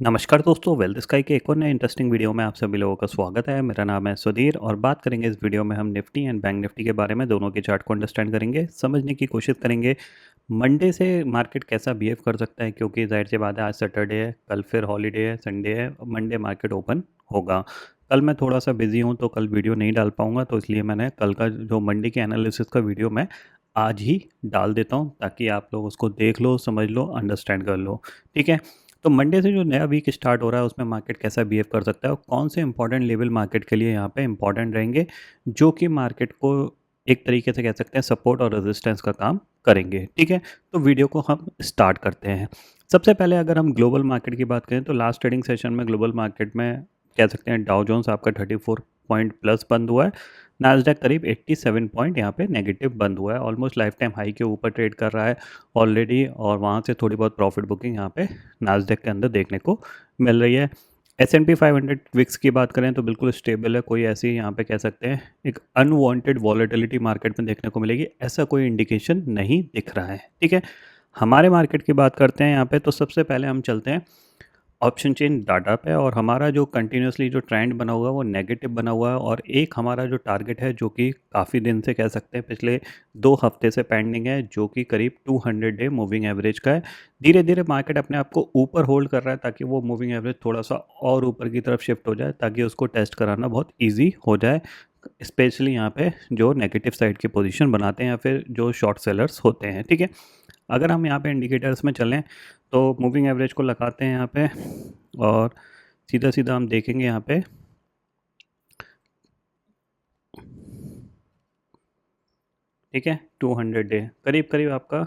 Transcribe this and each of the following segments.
नमस्कार दोस्तों, wealth sky के एक और नए इंटरेस्टिंग वीडियो में आप सभी लोगों का स्वागत है। मेरा नाम है सुधीर और बात करेंगे इस वीडियो में हम निफ्टी एंड बैंक निफ्टी के बारे में। दोनों के चार्ट को अंडरस्टैंड करेंगे, समझने की कोशिश करेंगे मंडे से मार्केट कैसा बिहेव कर सकता है, क्योंकि जाहिर सी बात है आज सैटरडे है, कल फिर हॉलीडे है, संडे है, मंडे मार्केट ओपन होगा। कल मैं थोड़ा सा बिजी हूँ तो कल वीडियो नहीं डाल पाऊँगा, तो इसलिए मैंने कल का जो मंडे के एनालिसिस का वीडियो मैं आज ही डाल देता हूँ ताकि आप लोग उसको देख लो, समझ लो, अंडरस्टैंड कर लो। ठीक है, तो मंडे से जो नया वीक स्टार्ट हो रहा है उसमें मार्केट कैसा बिहेव कर सकता है और कौन से इंपॉर्टेंट लेवल मार्केट के लिए यहाँ पे इंपॉर्टेंट रहेंगे, जो कि मार्केट को एक तरीके से कह सकते हैं सपोर्ट और रेजिस्टेंस का काम करेंगे। ठीक है, तो वीडियो को हम स्टार्ट करते हैं। सबसे पहले अगर हम ग्लोबल मार्केट की बात करें तो लास्ट ट्रेडिंग सेशन में ग्लोबल मार्केट में कह सकते हैं डाउ जोन्स आपका 34 पॉइंट प्लस बंद हुआ है। नास्डैक करीब 87 पॉइंट यहाँ पे नेगेटिव बंद हुआ है, ऑलमोस्ट लाइफ टाइम हाई के ऊपर ट्रेड कर रहा है ऑलरेडी, और वहाँ से थोड़ी बहुत प्रॉफिट बुकिंग यहाँ पे नास्डैक के अंदर देखने को मिल रही है। S&P 500 विक्स की बात करें तो बिल्कुल स्टेबल है, कोई ऐसी यहाँ पे कह सकते हैं एक अनवांटेड वॉलेटिलिटी मार्केट में देखने को मिलेगी, ऐसा कोई इंडिकेशन नहीं दिख रहा है। ठीक है, हमारे मार्केट की बात करते हैं यहाँ पे, तो सबसे पहले हम चलते हैं ऑप्शन चेन डाटा पे, और हमारा जो कंटिन्यूसली जो ट्रेंड बना हुआ है वो नेगेटिव बना हुआ है, और एक हमारा जो टारगेट है जो कि काफ़ी दिन से कह सकते हैं पिछले 2 हफ्ते से पेंडिंग है, जो कि करीब 200 डे मूविंग एवरेज का है। धीरे धीरे मार्केट अपने आप को ऊपर होल्ड कर रहा है ताकि वो मूविंग एवरेज थोड़ा सा और ऊपर की तरफ शिफ्ट हो जाए, ताकि उसको टेस्ट कराना बहुत ईजी हो जाए, स्पेशली यहाँ पे जो नेगेटिव साइड की पोजीशन बनाते हैं या फिर जो शॉर्ट सेलर्स होते हैं। ठीक है, अगर हम यहाँ पे इंडिकेटर्स में चलें तो मूविंग एवरेज को लगाते हैं यहाँ पे, और सीधा सीधा हम देखेंगे यहाँ पे ठीक है 200 डे करीब करीब आपका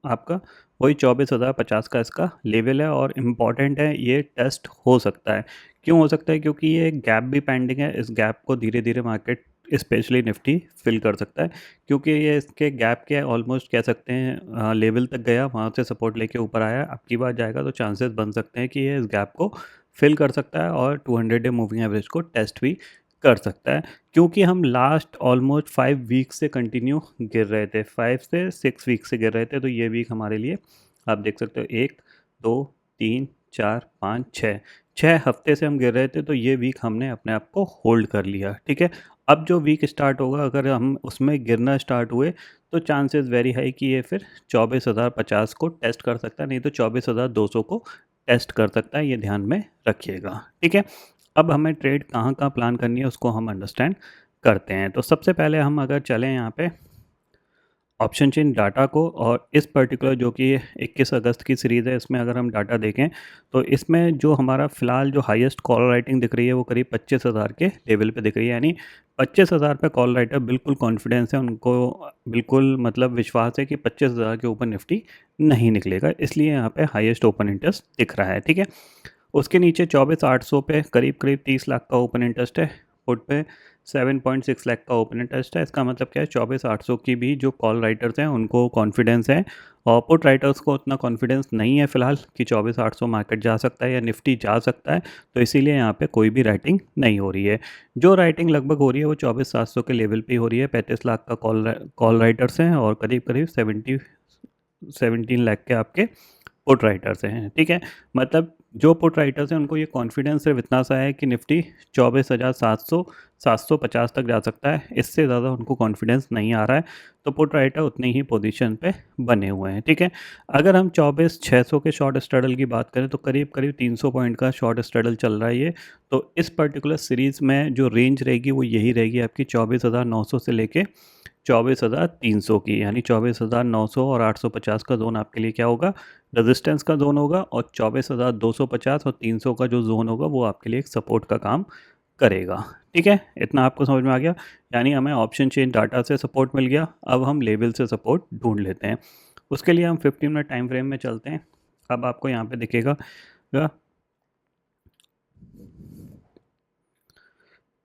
आपका वही 24,050 का इसका लेवल है, और इम्पॉर्टेंट है ये टेस्ट हो सकता है। क्यों हो सकता है? क्योंकि ये गैप भी पेंडिंग है, इस गैप को धीरे धीरे मार्केट स्पेशली निफ्टी फिल कर सकता है, क्योंकि ये इसके गैप के ऑलमोस्ट कह सकते हैं लेवल तक गया, वहाँ से सपोर्ट लेके ऊपर आया, अब की बार जाएगा तो चांसेस बन सकते हैं कि ये इस गैप को फिल कर सकता है और 200 डे मूविंग एवरेज को टेस्ट भी कर सकता है। क्योंकि हम लास्ट ऑलमोस्ट 5 वीक से कंटिन्यू गिर रहे थे, 5 से 6 वीक से गिर रहे थे, तो ये वीक हमारे लिए आप देख सकते हो 1 2 3 4 5 6 6 हफ्ते से हम गिर रहे थे, तो ये वीक हमने अपने आप को होल्ड कर लिया। ठीक है, अब जो वीक स्टार्ट होगा अगर हम उसमें गिरना स्टार्ट हुए तो चांसेस वेरी हाई कि ये फिर 24,050 को टेस्ट कर सकता है, नहीं तो 24,200 को टेस्ट कर सकता है, ये ध्यान में रखिएगा। ठीक है, अब हमें ट्रेड कहाँ कहाँ प्लान करनी है उसको हम अंडरस्टैंड करते हैं। तो सबसे पहले हम अगर चलें यहाँ पे ऑप्शन चेन डाटा को, और इस पर्टिकुलर जो कि 21 अगस्त की सीरीज़ है, इसमें अगर हम डाटा देखें तो इसमें जो हमारा फ़िलहाल जो हाईएस्ट कॉल राइटिंग दिख रही है वो करीब 25,000 के लेवल पे दिख रही है, यानी 25,000 पे कॉल राइटर बिल्कुल कॉन्फिडेंस है, उनको बिल्कुल मतलब विश्वास है कि 25,000 के ऊपर निफ्टी नहीं निकलेगा, इसलिए यहाँ पे हाईएस्ट ओपन इंटरेस्ट दिख रहा है। ठीक है, उसके नीचे 24,800 पे करीब करीब 30 लाख का ओपन इंटरेस्ट है, पुट पे 7.6 लाख का ओपन इंटरेस्ट है। इसका मतलब क्या है, 24,800 की भी जो कॉल राइटर्स हैं उनको कॉन्फिडेंस है, और पुट राइटर्स को उतना कॉन्फिडेंस नहीं है फिलहाल कि 24,800 मार्केट जा सकता है या निफ्टी जा सकता है, तो इसीलिए यहाँ पे कोई भी राइटिंग नहीं हो रही है। जो राइटिंग लगभग हो रही है वो 24,700 के लेवल पे हो रही है। 35 लाख का कॉल राइटर्स हैं और करीब करीब 17 लाख के आपके पुट राइटर्स हैं। ठीक है, मतलब जो पुट राइटर्स हैं उनको ये कॉन्फिडेंस सिर्फ इतना सा है कि निफ्टी 24,700 750 तक जा सकता है, इससे ज़्यादा उनको कॉन्फिडेंस नहीं आ रहा है, तो पुट राइटर उतनी ही पोजीशन पे बने हुए हैं। ठीक है, अगर हम 24,600 के शॉर्ट स्ट्रैडल की बात करें तो करीब करीब 300 पॉइंट का शॉर्ट स्ट्रैडल चल रहा है ये, तो इस पर्टिकुलर सीरीज़ में जो रेंज रहेगी वो यही रहेगी आपकी 24,900 से लेके 24,300 की, यानी 24,900 और 850 का जोन आपके लिए क्या होगा, रेजिस्टेंस का जोन होगा, और 24,250 और 300 का जो जोन होगा वो आपके लिए एक सपोर्ट का काम करेगा। ठीक है, इतना आपको समझ में आ गया, यानी हमें ऑप्शन चेन डाटा से सपोर्ट मिल गया, अब हम लेवल से सपोर्ट ढूंढ लेते हैं। उसके लिए हम 15 मिनट टाइम फ्रेम में चलते हैं। अब आपको यहाँ पे दिखेगा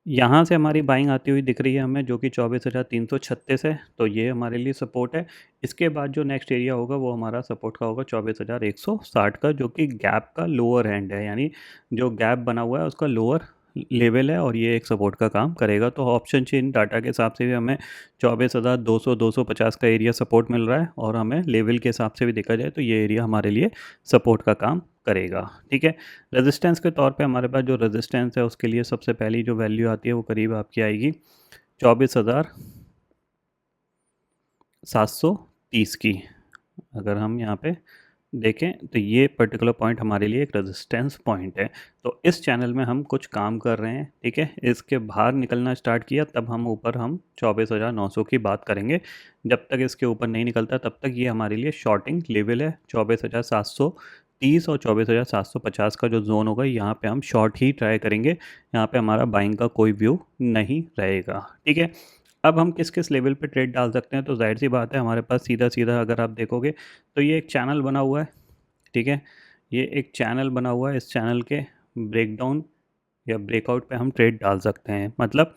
यहाँ से हमारी बाइंग आती हुई दिख रही है हमें, जो कि 24,336 है, तो ये हमारे लिए सपोर्ट है। इसके बाद जो नेक्स्ट एरिया होगा वो हमारा सपोर्ट का होगा 24,160 का, जो कि गैप का लोअर एंड है, यानी जो गैप बना हुआ है उसका लोअर लेवल है और ये एक सपोर्ट का काम करेगा। तो ऑप्शन चेन डाटा के हिसाब से भी हमें 24,200-250 का एरिया सपोर्ट मिल रहा है, और हमें लेवल के हिसाब से भी देखा जाए तो ये एरिया हमारे लिए सपोर्ट का काम करेगा। ठीक है, रेजिस्टेंस के तौर पे हमारे पास जो रेजिस्टेंस है उसके लिए सबसे पहली जो वैल्यू आती है वो करीब आपकी आएगी 24,730 की। अगर हम यहाँ पे देखें तो ये पर्टिकुलर पॉइंट हमारे लिए एक रेजिस्टेंस पॉइंट है। तो इस चैनल में हम कुछ काम कर रहे हैं, ठीक है, इसके बाहर निकलना स्टार्ट किया तब हम 24,900 की बात करेंगे। जब तक इसके ऊपर नहीं निकलता तब तक ये हमारे लिए शॉर्टिंग लेवल है। 24,730 और 24,750 का जो जोन होगा यहाँ पे हम शॉर्ट ही ट्राई करेंगे, यहाँ पे हमारा बाइंग का कोई व्यू नहीं रहेगा। ठीक है, अब हम किस किस लेवल पे ट्रेड डाल सकते हैं, तो जाहिर सी बात है हमारे पास सीधा सीधा अगर आप देखोगे तो ये एक चैनल बना हुआ है। ठीक है, ये एक चैनल बना हुआ है, इस चैनल के ब्रेकडाउन या ब्रेकआउट पे हम ट्रेड डाल सकते हैं। मतलब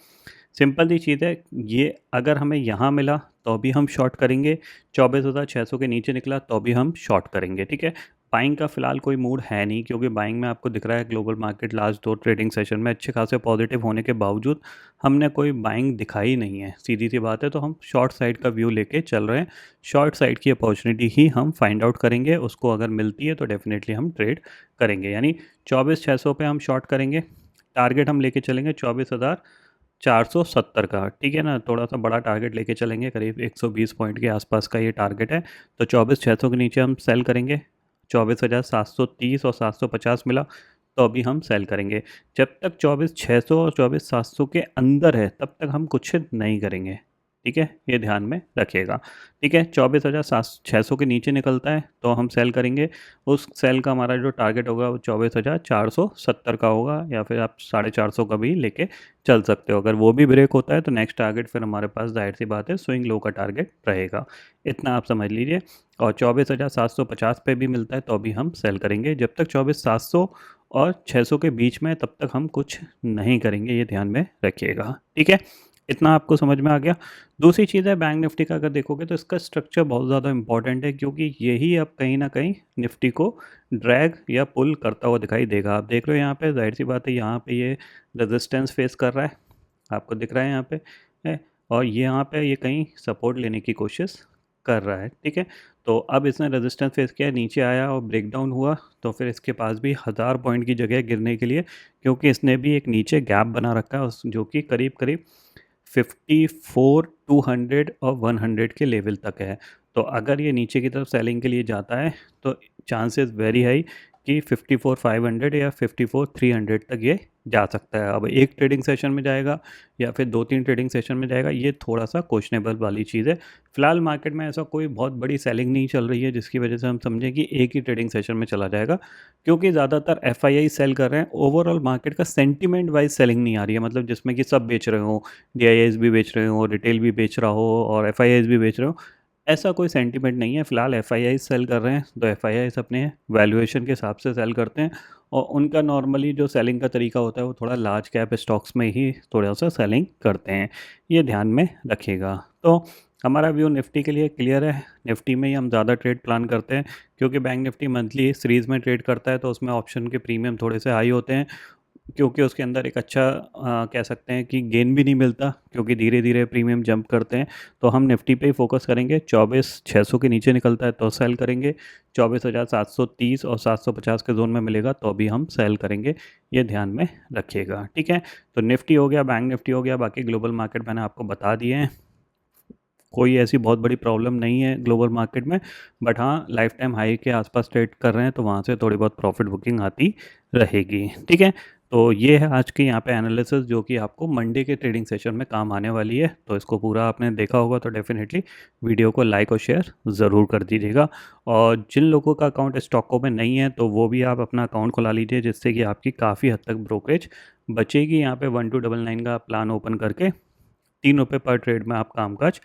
सिंपल सी चीज़ है, ये अगर हमें यहाँ मिला तो भी हम शॉर्ट करेंगे, 24,600 के नीचे निकला तो भी हम शॉर्ट करेंगे। ठीक है, बाइंग का फ़िलहाल कोई मूड है नहीं, क्योंकि बाइंग में आपको दिख रहा है global market last 2 trading session में अच्छे खासे पॉजिटिव होने के बावजूद हमने कोई बाइंग दिखाई नहीं है, सीधी सी बात है। तो हम शॉर्ट साइड का व्यू लेके चल रहे हैं, शॉर्ट साइड की अपॉर्चुनिटी ही हम फाइंड आउट करेंगे, उसको अगर मिलती है तो डेफिनेटली हम ट्रेड करेंगे। यानी 24,600 पे हम शॉर्ट करेंगे, टारगेट हम लेके चलेंगे 24,470 का। ठीक है ना, थोड़ा सा बड़ा टारगेट लेके चलेंगे, करीब 120 पॉइंट के आसपास का ये टारगेट है। तो 24,600 के नीचे हम सेल करेंगे, 24,730 और 750 मिला तो अभी हम सेल करेंगे। जब तक 24,600 और 24,700 के अंदर है तब तक हम कुछ नहीं करेंगे। ठीक है, ये ध्यान में रखिएगा। ठीक है, 24,600 के नीचे निकलता है तो हम सेल करेंगे, उस सेल का हमारा जो टारगेट होगा वो 24,470 का होगा, या फिर आप 450 का भी लेके चल सकते हो। अगर वो भी ब्रेक होता है तो नेक्स्ट टारगेट फिर हमारे पास जाहिर सी बात है स्विंग लो का टारगेट रहेगा, इतना आप समझ लीजिए। और 24,750 पे भी मिलता है तो अभी हम सेल करेंगे। जब तक 24,700 और 600 के बीच में तब तक हम कुछ नहीं करेंगे, ये ध्यान में रखिएगा। ठीक है, इतना आपको समझ में आ गया। दूसरी चीज़ है बैंक निफ्टी का, अगर देखोगे तो इसका स्ट्रक्चर बहुत ज़्यादा इंपॉर्टेंट है, क्योंकि यही अब कहीं ना कहीं निफ्टी को ड्रैग या पुल करता हुआ दिखाई देगा। आप देख रहे हो यहाँ पे, जाहिर सी बात है यहाँ पे ये रेजिस्टेंस फेस कर रहा है, आपको दिख रहा है यहाँ पे है, और ये यहाँ पे ये कहीं सपोर्ट लेने की कोशिश कर रहा है। ठीक है, तो अब इसने रेजिस्टेंस फेस किया, नीचे आया और ब्रेकडाउन हुआ, तो फिर इसके पास भी 1000 पॉइंट की जगह गिरने के लिए, क्योंकि इसने भी एक नीचे गैप बना रखा है जो कि करीब करीब 54, 200 और 100 के लेवल तक है। तो अगर ये नीचे की तरफ सेलिंग के लिए जाता है तो चांसेस वेरी हाई कि 54,500 या 54,300 तक ये जा सकता है। अब एक ट्रेडिंग सेशन में जाएगा या फिर 2-3 ट्रेडिंग सेशन में जाएगा, ये थोड़ा सा क्वेश्चनेबल वाली चीज़ है। फिलहाल मार्केट में ऐसा कोई बहुत बड़ी सेलिंग नहीं चल रही है जिसकी वजह से हम समझें कि एक ही ट्रेडिंग सेशन में चला जाएगा, क्योंकि ज़्यादातर एफआईआई सेल कर रहे हैं। ओवरऑल मार्केट का सेंटीमेंट वाइज सेलिंग नहीं आ रही है, मतलब जिसमें कि सब बेच रहे हो, डीआईआईज भी बेच रहे हो, रिटेल भी बेच रहा हो और एफआईआईज भी बेच रहे हो, ऐसा कोई सेंटीमेंट नहीं है। फिलहाल एफआईआई सेल कर रहे हैं, तो एफआईआई अपने वैल्यूएशन के हिसाब से सेल करते हैं, और उनका नॉर्मली जो सेलिंग का तरीका होता है वो थोड़ा लार्ज कैप स्टॉक्स में ही थोड़ा सा सेलिंग करते हैं, ये ध्यान में रखिएगा। तो हमारा व्यू निफ्टी के लिए क्लियर है, निफ्टी में ही हम ज़्यादा ट्रेड प्लान करते हैं, क्योंकि बैंक निफ्टी मंथली सीरीज़ में ट्रेड करता है तो उसमें ऑप्शन के प्रीमियम थोड़े से हाई होते हैं, क्योंकि उसके अंदर एक अच्छा कह सकते हैं कि गेन भी नहीं मिलता, क्योंकि धीरे धीरे प्रीमियम जंप करते हैं। तो हम निफ्टी पे ही फोकस करेंगे, 24,600 के नीचे निकलता है तो सेल करेंगे, 24,730 और 750 के जोन में मिलेगा तो अभी हम सेल करेंगे, ये ध्यान में रखिएगा। ठीक है, तो निफ्टी हो गया, बैंक निफ्टी हो गया, बाकी ग्लोबल मार्केट मैंने आपको बता दिए हैं। कोई ऐसी बहुत बड़ी प्रॉब्लम नहीं है ग्लोबल मार्केट में, बट हाँ लाइफ टाइम हाई के आसपास ट्रेड कर रहे हैं तो वहाँ से थोड़ी बहुत प्रॉफिट बुकिंग आती रहेगी। ठीक है, तो ये है आज की यहाँ पे एनालिसिस, जो कि आपको मंडे के ट्रेडिंग सेशन में काम आने वाली है। तो इसको पूरा आपने देखा होगा तो डेफिनेटली वीडियो को लाइक और शेयर ज़रूर कर दीजिएगा। और जिन लोगों का अकाउंट स्टॉकों में नहीं है तो वो भी आप अपना अकाउंट खुला लीजिए, जिससे कि आपकी काफ़ी हद तक ब्रोकरेज बचेगी। यहाँ पे 1299 का प्लान ओपन करके ₹3 पर ट्रेड में आप कामकाज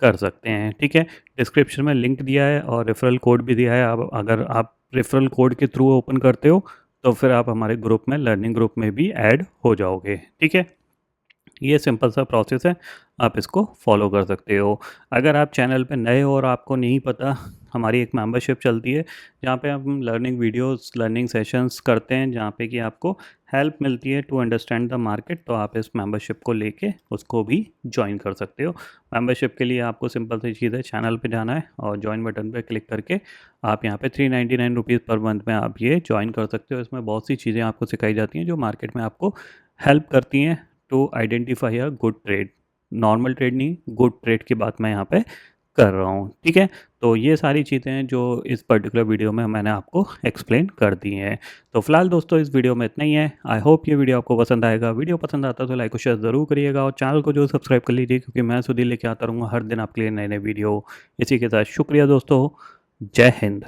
कर सकते हैं। ठीक है, डिस्क्रिप्शन में लिंक दिया है और रेफरल कोड भी दिया है। अब अगर आप रेफरल कोड के थ्रू ओपन करते हो तो फिर आप हमारे ग्रुप में, लर्निंग ग्रुप में भी ऐड हो जाओगे। ठीक है, ये सिंपल सा प्रोसेस है, आप इसको फॉलो कर सकते हो। अगर आप चैनल पे नए हो और आपको नहीं पता हमारी एक मेंबरशिप चलती है, जहाँ पे हम लर्निंग वीडियोस, लर्निंग सेशंस करते हैं, जहाँ पे कि आपको हेल्प मिलती है टू अंडरस्टैंड द मार्केट। तो आप इस मेंबरशिप को लेके उसको भी जॉइन कर सकते हो। मेंबरशिप के लिए आपको सिंपल सी चीज़ है, चैनल पे जाना है और जॉइन बटन पे क्लिक करके आप यहाँ पे 399 रुपीज़ पर मंथ में आप ये जॉइन कर सकते हो। इसमें बहुत सी चीज़ें आपको सिखाई जाती हैं जो मार्केट में आपको हेल्प करती हैं to identify a good trade. Normal trade नहीं, गुड ट्रेड की बात मैं यहाँ पे कर रहा हूँ, ठीक है। तो ये सारी चीज़ें हैं जो इस पर्टिकुलर वीडियो में मैंने आपको एक्सप्लेन कर दी हैं। तो फिलहाल दोस्तों इस वीडियो में इतना ही है। आई होप ये वीडियो आपको पसंद आएगा। वीडियो पसंद आता है तो लाइक और शेयर ज़रूर करिएगा और चैनल को जो सब्सक्राइब कर लीजिए, क्योंकि मैं सुधीर लेके आता रहूँगा हर दिन आपके लिए नए नए वीडियो। इसी के साथ शुक्रिया दोस्तों, जय हिंद।